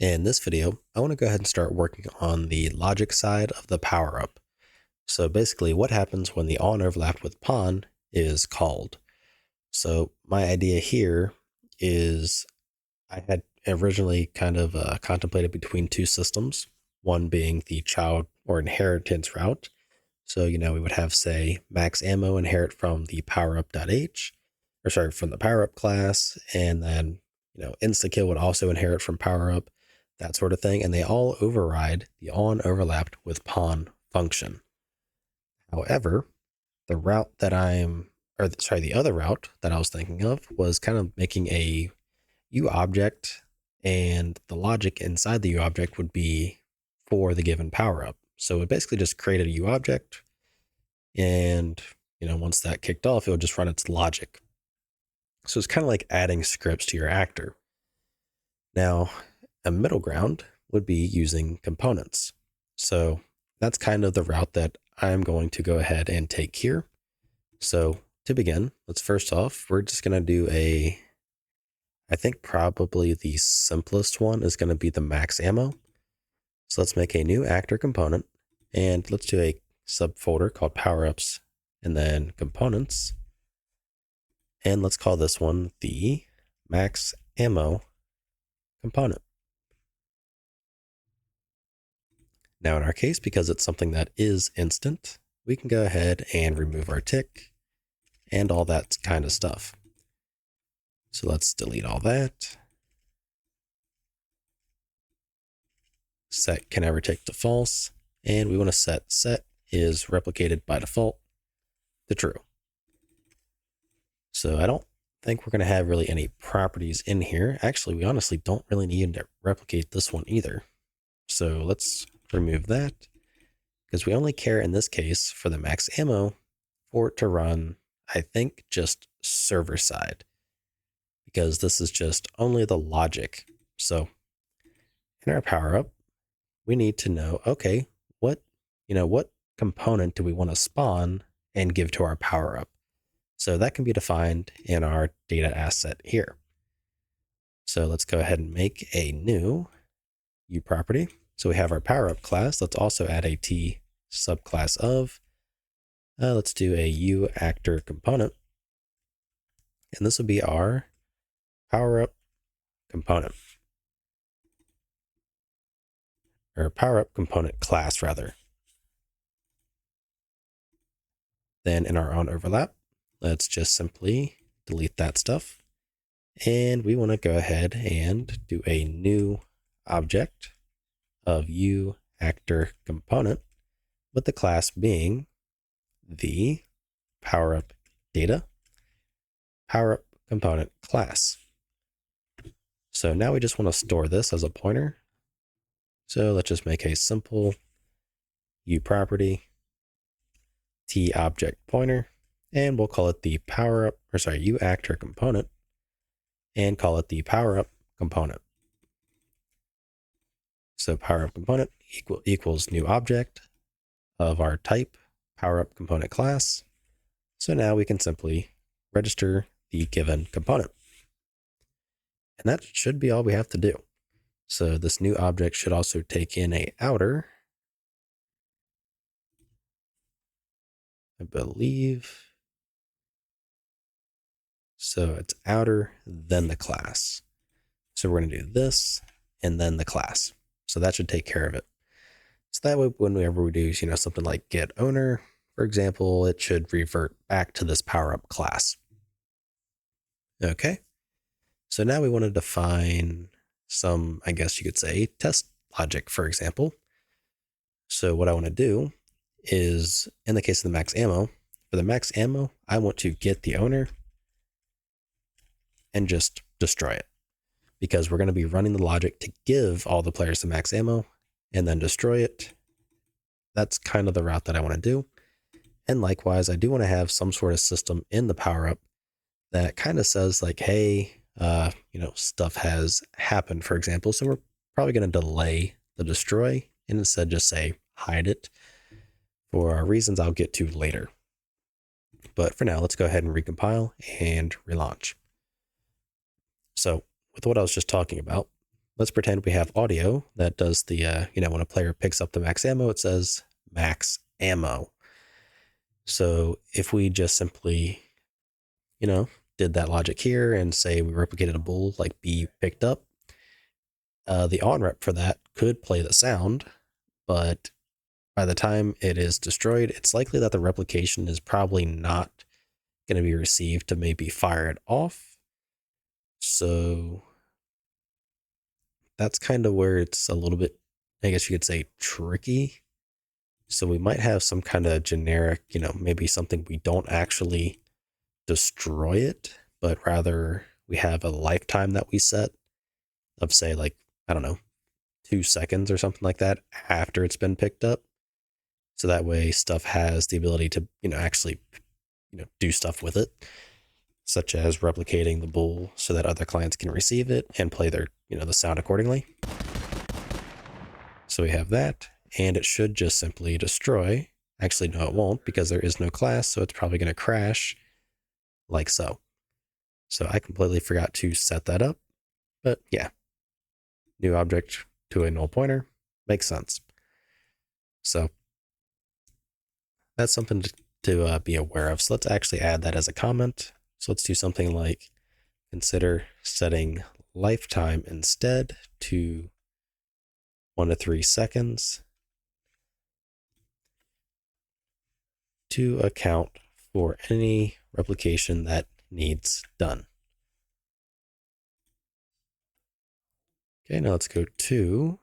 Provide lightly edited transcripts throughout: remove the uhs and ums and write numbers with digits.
In this video, I want to go ahead and start working on the logic side of the power up. So basically what happens when the on overlap with pawn is called. So my idea here is I had originally kind of contemplated between two systems, one being the child or inheritance route. So, we would have, say, max ammo inherit from the powerup.h, or sorry, from the powerup class, and then, insta-kill would also inherit from powerup, that sort of thing. And they all override the on overlapped with pawn function. However, the route that the other route that I was thinking of was kind of making a U object, and the logic inside the U object would be for the given power up. So it basically just created a U object, and once that kicked off, it would just run its logic. So it's kind of like adding scripts to your actor. Now, a middle ground would be using components. So that's kind of the route that I'm going to go ahead and take here. So to begin, we're just going to do I think probably the simplest one is going to be the max ammo. So let's make a new actor component, and let's do a subfolder called powerups and then components. And let's call this one the max ammo component. Now in our case, because it's something that is instant, we can go ahead and remove our tick and all that kind of stuff. So let's delete all that. Set can never take to false, and we want to set is replicated by default to true. So I don't think we're going to have really any properties in here. Actually, we honestly don't really need to replicate this one either. So let's remove that, because we only care in this case for the max ammo for it to run, I think, just server side, because this is just only the logic. So in our power up, we need to know, okay, what component do we want to spawn and give to our power up? So that can be defined in our data asset here. So let's go ahead and make a new U property. So we have our power up class. Let's also add a T subclass of, let's do a U actor component. And this will be our power up component, or power up component class rather. Then in our on overlap, let's just simply delete that stuff. And we want to go ahead and do a new object of U actor component, with the class being the power up data power up component class. So now we just want to store this as a pointer. So let's just make a simple U property T object pointer, and we'll call it the U actor component, and call it the power up component. So power up component equals new object of our type power up component class. So now we can simply register the given component. And that should be all we have to do. So this new object should also take in a outer, I believe. So it's outer, then the class. So we're going to do this and then the class. So that should take care of it. So that way, whenever we do, something like get owner, for example, it should revert back to this power up class. Okay. So now we want to define some, I guess you could say, test logic, for example. So what I want to do is, in the case of the max ammo, for the max ammo, I want to get the owner and just destroy it, because we're going to be running the logic to give all the players the max ammo and then destroy it. That's kind of the route that I want to do. And likewise, I do want to have some sort of system in the power up that kind of says like, hey, stuff has happened, for example. So we're probably going to delay the destroy and instead just say hide it for reasons I'll get to later. But for now, let's go ahead and recompile and relaunch. So with what I was just talking about, let's pretend we have audio that does the, when a player picks up the max ammo, it says max ammo. So if we just simply, did that logic here and say we replicated a bool like B picked up, the on rep for that could play the sound, but by the time it is destroyed, it's likely that the replication is probably not going to be received to maybe fire it off. So that's kind of where it's a little bit, I guess you could say, tricky. So we might have some kind of generic, maybe something we don't actually destroy it, but rather we have a lifetime that we set of, say, like, I don't know, 2 seconds or something like that after it's been picked up. So that way stuff has the ability to, actually, do stuff with it, such as replicating the bool so that other clients can receive it and play their, the sound accordingly. So we have that, and it should just simply destroy. Actually, no, it won't, because there is no class, so it's probably going to crash like so. So I completely forgot to set that up, but yeah. New object to a null pointer makes sense. So that's something to be aware of. So let's actually add that as a comment. So let's do something like consider setting lifetime instead to 1 to 3 seconds to account for any replication that needs done. Okay, now let's go to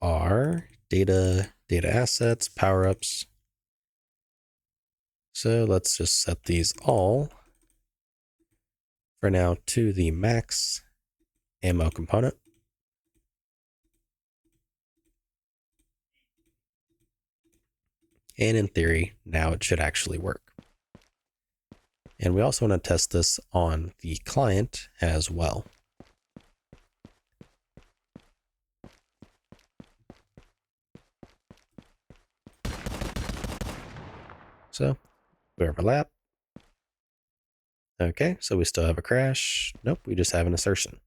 our data assets, power-ups. So let's just set these all for now to the max ammo component. And in theory, now it should actually work. And we also want to test this on the client as well. So we overlap. Okay, so we still have a crash. Nope, we just have an assertion.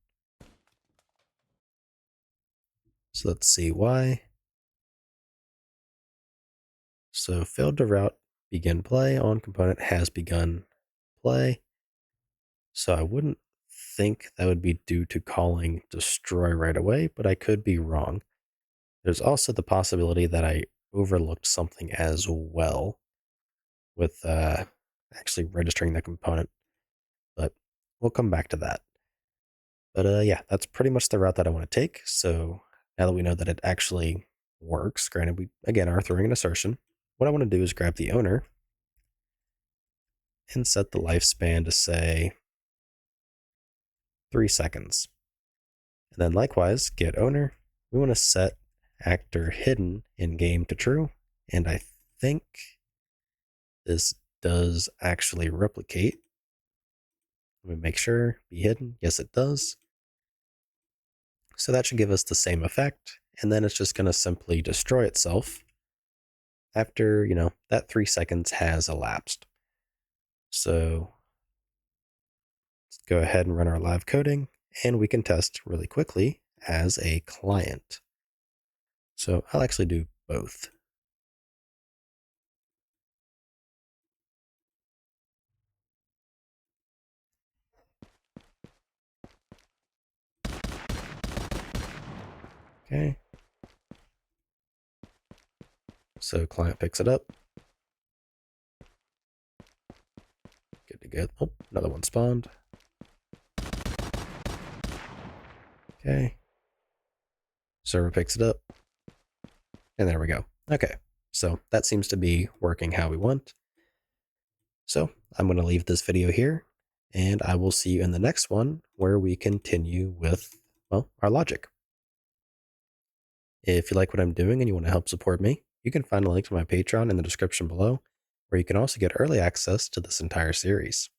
So let's see why. So failed to route begin play on component has begun play. So I wouldn't think that would be due to calling destroy right away, but I could be wrong. There's also the possibility that I overlooked something as well with actually registering the component, but we'll come back to that. But yeah, that's pretty much the route that I want to take. So now that we know that it actually works, granted we again are throwing an assertion, what I want to do is grab the owner and set the lifespan to say 3 seconds. And then likewise, get owner, we want to set actor hidden in game to true. And I think this does actually replicate. Let me make sure, be hidden. Yes, it does. So that should give us the same effect. And then it's just going to simply destroy itself after, that 3 seconds has elapsed. So let's go ahead and run our live coding, and we can test really quickly as a client. So I'll actually do both. Okay. So client picks it up. Good to go. Oh, another one spawned. Okay. Server picks it up. And there we go. Okay. So that seems to be working how we want. So I'm going to leave this video here, and I will see you in the next one where we continue with, well, our logic. If you like what I'm doing and you want to help support me, you can find a link to my Patreon in the description below, where you can also get early access to this entire series.